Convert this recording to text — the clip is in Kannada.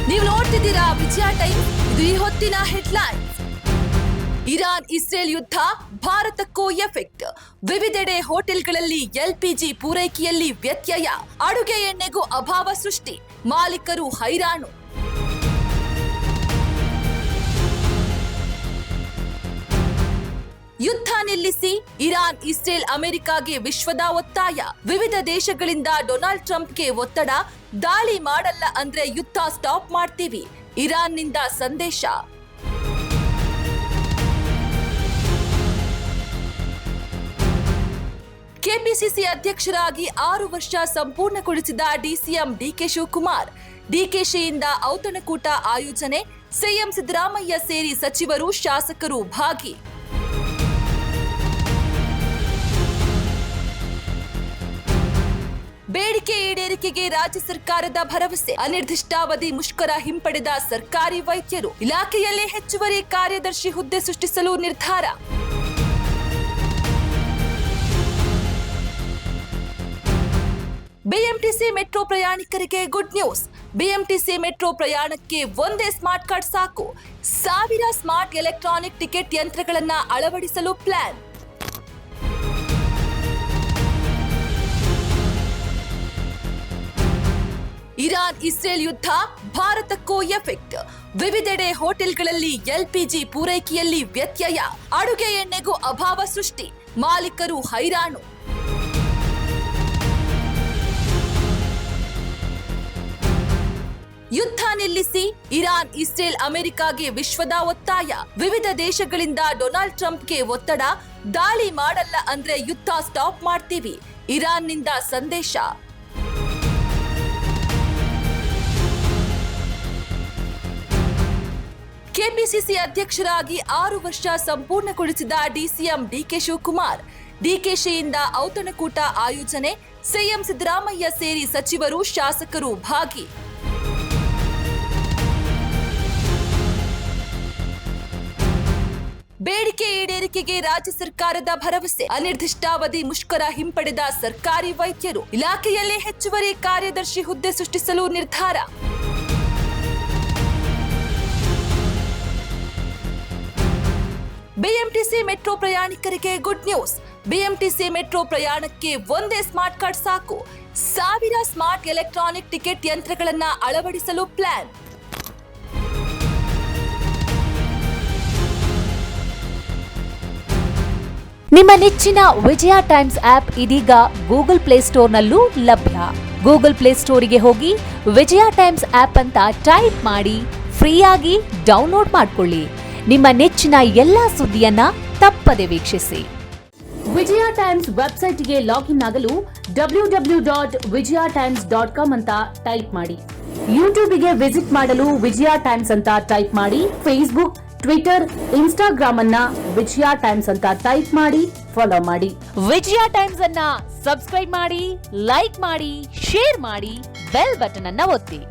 ನೀವು ನೋಡ್ತಿದ್ದೀರಾ ವಿಜಯ ಟೈಮ್. ಇದು ಈ ಹೊತ್ತಿನ ಹೆಡ್ಲೈನ್ಸ್. ಇರಾನ್ ಇಸ್ರೇಲ್ ಯುದ್ಧ ಭಾರತಕ್ಕೂ ಎಫೆಕ್ಟ್. ವಿವಿಧೆಡೆ ಹೋಟೆಲ್ಗಳಲ್ಲಿ ಎಲ್ಪಿಜಿ ಪೂರೈಕೆಯಲ್ಲಿ ವ್ಯತ್ಯಯ. ಅಡುಗೆ ಎಣ್ಣೆಗೂ ಅಭಾವ ಸೃಷ್ಟಿ. ಮಾಲೀಕರು ಹೈರಾಣು. ಯುದ್ಧ ನಿಲ್ಲಿಸಿ. ಇರಾನ್ ಇಸ್ರೇಲ್ ಅಮೆರಿಕಾಗೆ ವಿಶ್ವದ ಒತ್ತಾಯ. ವಿವಿಧ ದೇಶಗಳಿಂದ ಡೊನಾಲ್ಡ್ ಟ್ರಂಪ್ಗೆ ಒತ್ತಡ. ದಾಳಿ ಮಾಡಲ್ಲ ಅಂದ್ರೆ ಯುದ್ಧ ಸ್ಟಾಪ್ ಮಾಡ್ತೀವಿ. ಇರಾನ್ನಿಂದ ಸಂದೇಶ. ಕೆಪಿಸಿಸಿ ಅಧ್ಯಕ್ಷರಾಗಿ 6 ವರ್ಷ ಸಂಪೂರ್ಣಗೊಳಿಸಿದ ಡಿಸಿಎಂ ಡಿಕೆ ಶಿವಕುಮಾರ್. ಡಿಕೆಶಿಯಿಂದ ಔತಣಕೂಟ ಆಯೋಜನೆ. ಸಿಎಂ ಸಿದ್ದರಾಮಯ್ಯ ಸೇರಿ ಸಚಿವರು ಶಾಸಕರು ಭಾಗಿ. ಬೇಡಿಕೆ ಈಡೇರಿಕೆಗೆ ರಾಜ್ಯ ಸರ್ಕಾರದ ಭರವಸೆ. ಅನಿರ್ದಿಷ್ಟಾವಧಿ ಮುಷ್ಕರ ಹಿಂಪಡೆದ ಸರ್ಕಾರಿ ವೈದ್ಯರು. ಇಲಾಖೆಯಲ್ಲಿ ಹೆಚ್ಚುವರಿ ಕಾರ್ಯದರ್ಶಿ ಹುದ್ದೆ ಸೃಷ್ಟಿಸಲು ನಿರ್ಧಾರ. ಬಿಎಂಟಿಸಿ ಮೆಟ್ರೋ ಪ್ರಯಾಣಿಕರಿಗೆ ಗುಡ್ ನ್ಯೂಸ್. ಬಿಎಂಟಿಸಿ ಮೆಟ್ರೋ ಪ್ರಯಾಣಕ್ಕೆ ಒಂದೇ ಸ್ಮಾರ್ಟ್ ಕಾರ್ಡ್ ಸಾಕು. 1000 ಸ್ಮಾರ್ಟ್ ಎಲೆಕ್ಟ್ರಾನಿಕ್ ಟಿಕೆಟ್ ಯಂತ್ರಗಳನ್ನು ಅಳವಡಿಸಲು ಪ್ಲಾನ್. ಇರಾನ್ ಇಸ್ರೇಲ್ ಯುದ್ಧ ಭಾರತಕ್ಕೂ ಎಫೆಕ್ಟ್. ವಿವಿಧೆಡೆ ಹೋಟೆಲ್ಗಳಲ್ಲಿ ಎಲ್ಪಿಜಿ ಪೂರೈಕೆಯಲ್ಲಿ ವ್ಯತ್ಯಯ. ಅಡುಗೆ ಎಣ್ಣೆಗೂ ಅಭಾವ ಸೃಷ್ಟಿ. ಮಾಲೀಕರು ಹೈರಾಣು. ಯುದ್ಧ ನಿಲ್ಲಿಸಿ. ಇರಾನ್ ಇಸ್ರೇಲ್ ಅಮೆರಿಕಾಗೆ ವಿಶ್ವದ ಒತ್ತಾಯ. ವಿವಿಧ ದೇಶಗಳಿಂದ ಡೊನಾಲ್ಡ್ ಟ್ರಂಪ್ಗೆ ಒತ್ತಡ. ದಾಳಿ ಮಾಡಲ್ಲ ಅಂದ್ರೆ ಯುದ್ಧ ಸ್ಟಾಪ್ ಮಾಡ್ತೀವಿ. ಇರಾನ್ನಿಂದ ಸಂದೇಶ. ಕೆಪಿಸಿಸಿ ಅಧ್ಯಕ್ಷರಾಗಿ 6 ವರ್ಷ ಸಂಪೂರ್ಣಗೊಳಿಸಿದ ಡಿಸಿಎಂ ಡಿಕೆ ಶಿವಕುಮಾರ್. ಡಿಕೆಶಿಯಿಂದ ಔತಣಕೂಟ ಆಯೋಜನೆ. ಸಿಎಂ ಸಿದ್ದರಾಮಯ್ಯ ಸೇರಿ ಸಚಿವರು ಶಾಸಕರು ಭಾಗಿ. ಬೇಡಿಕೆ ಈಡೇರಿಕೆಗೆ ರಾಜ್ಯ ಸರ್ಕಾರದ ಭರವಸೆ. ಅನಿರ್ದಿಷ್ಟಾವಧಿ ಮುಷ್ಕರ ಹಿಂಪಡೆದ ಸರ್ಕಾರಿ ವೈದ್ಯರು. ಇಲಾಖೆಯಲ್ಲಿ ಹೆಚ್ಚುವರಿ ಕಾರ್ಯದರ್ಶಿ ಹುದ್ದೆ ಸೃಷ್ಟಿಸಲು ನಿರ್ಧಾರ. ಬಿಎಂಟಿಸಿ ಮೆಟ್ರೋ ಪ್ರಯಾಣಿಕರಿಗೆ ಗುಡ್ ನ್ಯೂಸ್. ಬಿಎಂಟಿಸಿ ಮೆಟ್ರೋ ಪ್ರಯಾಣಕ್ಕೆ ಒಂದೇ ಸ್ಮಾರ್ಟ್ ಕಾರ್ಡ್ ಸಾಕು. 1000 ಸ್ಮಾರ್ಟ್ ಎಲೆಕ್ಟ್ರಾನಿಕ್ ಟಿಕೆಟ್ ಯಂತ್ರಗಳನ್ನು ಅಳವಡಿಸಲು ಪ್ಲಾನ್. ನಿಮ್ಮ ನೆಚ್ಚಿನ ವಿಜಯ ಟೈಮ್ಸ್ ಆಪ್ ಇದೀಗ ಗೂಗಲ್ ಪ್ಲೇಸ್ಟೋರ್ನಲ್ಲೂ ಲಭ್ಯ. ಗೂಗಲ್ ಪ್ಲೇಸ್ಟೋರಿಗೆ ಹೋಗಿ ವಿಜಯ ಟೈಮ್ಸ್ ಆಪ್ ಅಂತ ಟೈಪ್ ಮಾಡಿ ಫ್ರೀಯಾಗಿ ಡೌನ್ಲೋಡ್ ಮಾಡಿಕೊಳ್ಳಿ. ನಿಮ್ಮ ನೆಚ್ಚಿನ ಎಲ್ಲಾ ಸುದ್ದಿಯನ್ನ ತಪ್ಪದೆ ವೀಕ್ಷಿಸಿ. ವಿಜಯ ಟೈಮ್ಸ್ ವೆಬ್ಸೈಟ್ಗೆ ಲಾಗಿನ್ ಆಗಲು www.vijayatimes.com ಅಂತ ಟೈಪ್ ಮಾಡಿ. ಯೂಟ್ಯೂಬ್ಗೆ ವಿಸಿಟ್ ಮಾಡಲು ವಿಜಯ ಟೈಮ್ಸ್ ಅಂತ ಟೈಪ್ ಮಾಡಿ. ಫೇಸ್ಬುಕ್, ಟ್ವಿಟರ್, ಇನ್ಸ್ಟಾಗ್ರಾಮ್ ಅನ್ನ ವಿಜಯ ಟೈಮ್ಸ್ ಅಂತ ಟೈಪ್ ಮಾಡಿ ಫಾಲೋ ಮಾಡಿ. ವಿಜಯ ಟೈಮ್ಸ್ ಅನ್ನ ಸಬ್ಸ್ಕ್ರೈಬ್ ಮಾಡಿ, ಲೈಕ್ ಮಾಡಿ, ಶೇರ್ ಮಾಡಿ, ಬೆಲ್ ಬಟನ್ ಅನ್ನ ಒತ್ತಿ.